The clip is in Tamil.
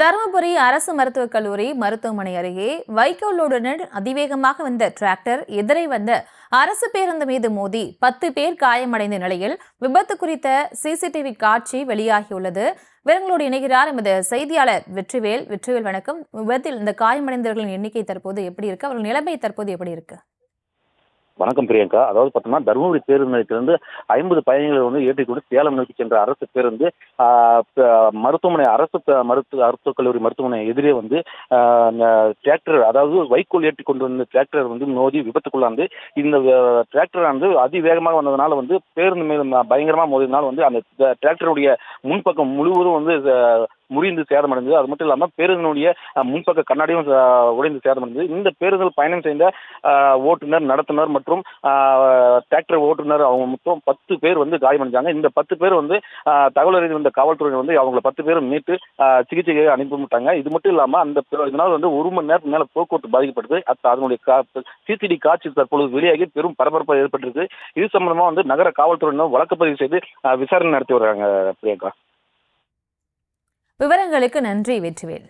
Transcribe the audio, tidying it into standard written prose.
தருமபுரி அரசு மருத்துவக் கல்லூரி மருத்துவமனை அருகே வைக்கோலுடன் அதிவேகமாக வந்த டிராக்டர் எதிரே வந்த அரசு பேருந்து மீது மோதி 10 பேர் காயமடைந்த நிலையில் விபத்து குறித்த சிசிடிவி காட்சி வெளியாகியுள்ளது. விவரங்களோடு இணைகிறார் எமது செய்தியாளர் வெற்றிவேல். வணக்கம். விபத்தில் இந்த காயமடைந்தவர்களின் எண்ணிக்கை தற்போது எப்படி இருக்கு? அவர்கள் நிலைமை தற்போது எப்படி இருக்கு? வணக்கம் பிரியங்கா. அதாவது பார்த்தோம்னா தருமபுரி பேருந்து நிலையத்திலிருந்து 50 பயணிகளை ஏற்றிக்கொண்டு சேலம் நோக்கி சென்ற அரசு பேருந்து மருத்துவமனை மருத்துவக் கல்லூரி மருத்துவமனை எதிரே டிராக்டர், அதாவது வைக்கோல் ஏற்றி கொண்டு வந்த டிராக்டர் மோதி விபத்துக்குள்ளாந்து. இந்த டிராக்டர் அதிவேகமாக வந்ததுனால பேருந்து மேலும் பயங்கரமா மோதினால அந்த டிராக்டருடைய முன்பக்கம் முழுவதும் முறிந்து சேதமடைந்தது. அது மட்டும் இல்லாமல் பேருந்தினுடைய முன்பக்க கண்ணாடியும் உடைந்து சேதமடைந்தது. இந்த பேருந்தில் பயணம் செய்த ஓட்டுநர், நடத்துனர் மற்றும் டிராக்டர் ஓட்டுநர் அவங்க மொத்தம் 10 பேர் காயமடைஞ்சாங்க. இந்த 10 பேர் தகவல் அறிந்து வந்த காவல்துறை அவங்களை 10 பேரும் மீட்டு சிகிச்சையை அனுப்பிவிட்டாங்க. இது மட்டும் இல்லாமல் இதனால் 1 மணி நேரத்துக்கு மேல போக்குவரத்து பாதிக்கப்பட்டது. அதனுடைய சிசிடி காட்சி தற்பொழுது வெளியாகி பெரும் பரபரப்பு ஏற்பட்டிருக்கு. இது சம்பந்தமா நகர காவல்துறையினர் வழக்குப்பதிவு செய்து விசாரணை நடத்தி வருகிறாங்க பிரியங்கா. விவரங்களுக்கு நன்றி வெற்றிவேல்.